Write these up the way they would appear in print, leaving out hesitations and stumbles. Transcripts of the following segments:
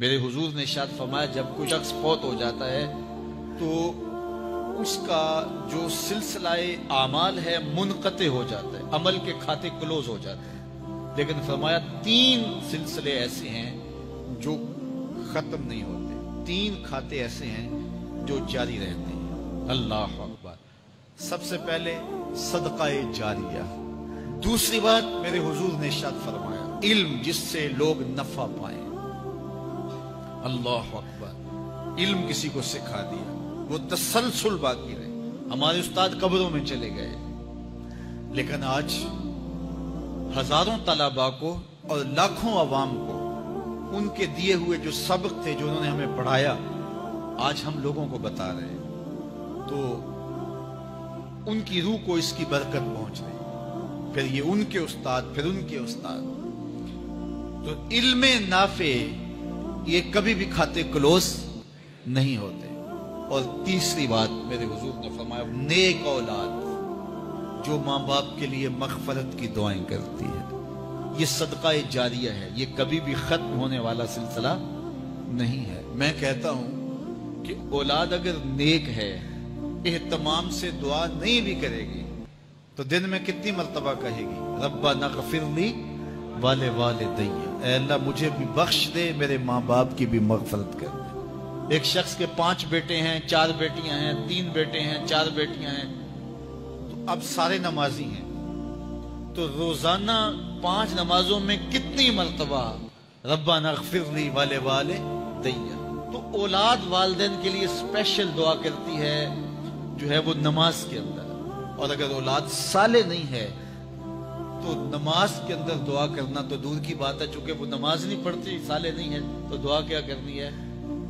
میرے حضور نے ارشاد فرمایا جب کوئی شخص فوت ہو جاتا ہے تو اس کا جو سلسلہ اعمال ہے منقطع ہو جاتا ہے، عمل کے کھاتے کلوز ہو جاتے ہیں، لیکن فرمایا 3 سلسلے ایسے ہیں جو ختم نہیں ہوتے، 3 کھاتے ایسے ہیں جو جاری رہتے ہیں۔ اللہ اکبر۔ سب سے پہلے صدقہ جاریہ، دوسری بات میرے حضور نے ارشاد فرمایا علم جس سے لوگ نفع پائیں۔ اللہ اکبر۔ علم کسی کو سکھا دیا، وہ تسلسل باقی رہے۔ ہمارے استاد قبروں میں چلے گئے، لیکن آج ہزاروں طلباء کو اور لاکھوں عوام کو ان کے دیے ہوئے جو سبق تھے جو انہوں نے ہمیں پڑھایا آج ہم لوگوں کو بتا رہے ہیں، تو ان کی روح کو اس کی برکت پہنچ رہی، پھر یہ ان کے استاد، پھر ان کے استاد۔ تو علم نافع یہ کبھی بھی کھاتے کلوز نہیں ہوتے۔ اور تیسری بات میرے حضور نے فرمایا نیک اولاد جو ماں باپ کے لیے مغفرت کی دعائیں کرتی ہے، یہ صدقہ جاریہ ہے، یہ کبھی بھی ختم ہونے والا سلسلہ نہیں ہے۔ میں کہتا ہوں کہ اولاد اگر نیک ہے، اہتمام سے دعا نہیں بھی کرے گی تو دن میں کتنی مرتبہ کہے گی ربنا اغفر لی والدی، اے اللہ مجھے بھی بخش دے، میرے ماں باپ کی بھی مغفرت کر دے۔ ایک شخص کے 5 بیٹے ہیں، 4 بیٹیاں ہیں، 3 بیٹے ہیں، 4 بیٹیاں ہیں، تو اب سارے نمازی ہیں، تو روزانہ 5 نمازوں میں کتنی مرتبہ ربنا اغفر لی والدی۔ تو اولاد والدین کے لیے اسپیشل دعا کرتی ہے جو ہے وہ نماز کے اندر، اور اگر اولاد صالح نہیں ہے تو نماز کے اندر دعا کرنا تو دور کی بات ہے، چونکہ وہ نماز نہیں پڑھتی، صالح نہیں ہے تو دعا کیا کرنی ہے۔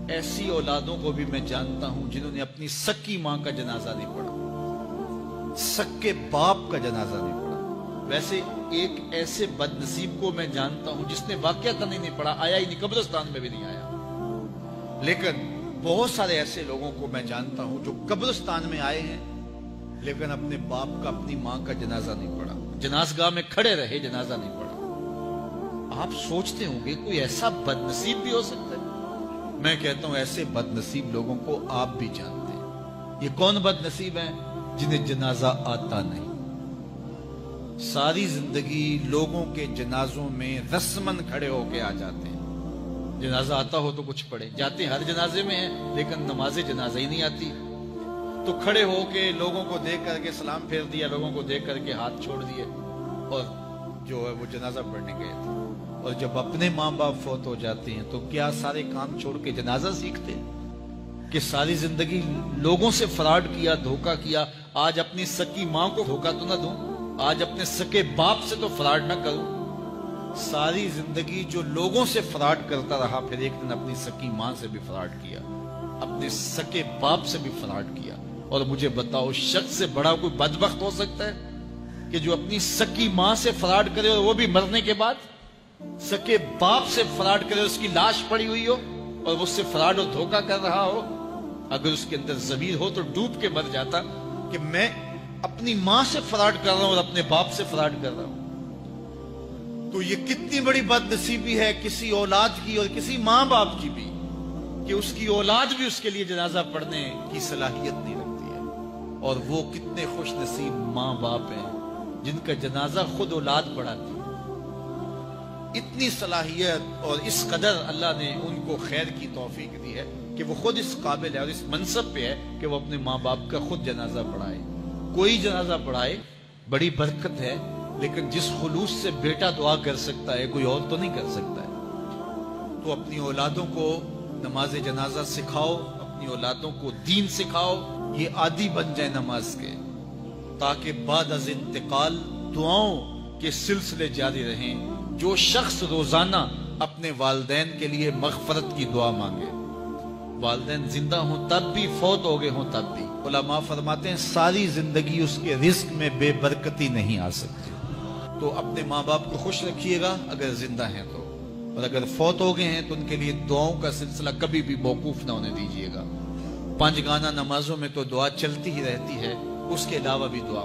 ایسی اولادوں کو بھی میں جانتا ہوں جنہوں نے اپنی سکی ماں کا جنازہ نہیں پڑھا، سکے باپ کا جنازہ نہیں پڑھا۔ ویسے ایک ایسے بد نصیب کو میں جانتا ہوں جس نے واقعہ نہیں پڑھا، آیا ہی نہیں، قبرستان میں بھی نہیں آیا، لیکن بہت سارے ایسے لوگوں کو میں جانتا ہوں جو قبرستان میں آئے ہیں لیکن اپنے باپ کا، اپنی ماں کا جنازہ نہیں پڑھا، جنازگاہ میں کھڑے رہے، جنازہ نہیں پڑھا۔ آپ سوچتے ہوں گے کوئی ایسا بد نصیب بھی ہو سکتا ہے؟ میں کہتا ہوں ایسے بد نصیب لوگوں کو آپ بھی جانتے ہیں۔ یہ کون بد نصیب ہیں؟ جنہیں جنازہ آتا نہیں، ساری زندگی لوگوں کے جنازوں میں رسمن کھڑے ہو کے آ جاتے ہیں، جنازہ آتا ہو تو کچھ پڑھے، جاتے ہر جنازے میں ہیں لیکن نماز جنازہ ہی نہیں آتی، تو کھڑے ہو کے لوگوں کو دیکھ کر کے سلام پھیر دیا، لوگوں کو دیکھ کر کے ہاتھ چھوڑ دیے، اور جو ہے وہ جنازہ پڑھنے گئے تھے۔ اور جب اپنے ماں باپ فوت ہو جاتے ہیں تو کیا سارے کام چھوڑ کے جنازہ سیکھتے ہیں کہ ساری زندگی لوگوں سے فراڈ کیا، دھوکہ کیا، آج اپنی سکی ماں کو دھوکہ تو نہ دوں، آج اپنے سکے باپ سے تو فراڈ نہ کروں۔ ساری زندگی جو لوگوں سے فراڈ کرتا رہا، پھر ایک دن اپنی سکی ماں سے بھی فراڈ کیا، اپنے سکے باپ سے بھی فراڈ کیا۔ اور مجھے بتاؤ شخص سے بڑا کوئی بدبخت ہو سکتا ہے کہ جو اپنی سکی ماں سے فراڈ کرے اور وہ بھی مرنے کے بعد، سکے باپ سے فراڈ کرے، اس کی لاش پڑی ہوئی ہو اور وہ اس سے فراڈ اور دھوکہ کر رہا ہو؟ اگر اس کے اندر ضمیر ہو تو ڈوب کے مر جاتا کہ میں اپنی ماں سے فراڈ کر رہا ہوں اور اپنے باپ سے فراڈ کر رہا ہوں۔ تو یہ کتنی بڑی بد نصیبی ہے کسی اولاد کی اور کسی ماں باپ کی بھی کہ اس کی اولاد بھی اس کے لیے جنازہ پڑھنے کی صلاحیت نہیں رکھتی ہے، اور وہ کتنے خوش نصیب ماں باپ ہیں جن کا جنازہ خود اولاد پڑھاتی ہے۔ اتنی صلاحیت اور اس قدر اللہ نے ان کو خیر کی توفیق دی ہے کہ وہ خود اس قابل ہے اور اس منصب پہ ہے کہ وہ اپنے ماں باپ کا خود جنازہ پڑھائے۔ کوئی جنازہ پڑھائے بڑی برکت ہے، لیکن جس خلوص سے بیٹا دعا کر سکتا ہے کوئی اور تو نہیں کر سکتا ہے۔ تو اپنی اولادوں کو نماز جنازہ سکھاؤ، اپنی اولادوں کو دین سکھاؤ، یہ عادی بن جائے نماز کے، تاکہ بعد از انتقال دعاؤں کے سلسلے جاری رہیں۔ جو شخص روزانہ اپنے والدین کے لیے مغفرت کی دعا مانگے، والدین زندہ ہوں تب بھی، فوت ہو گئے ہوں تب بھی، علماء فرماتے ہیں ساری زندگی اس کے رزق میں بے برکتی نہیں آ سکتی۔ تو اپنے ماں باپ کو خوش رکھیے گا اگر زندہ ہیں تو، اور اگر فوت ہو گئے ہیں تو ان کے لیے دعاؤں کا سلسلہ کبھی بھی موقوف نہ ہونے دیجیے گا۔ 5 گانا نمازوں میں تو دعا چلتی ہی رہتی ہے، اس کے علاوہ بھی دعا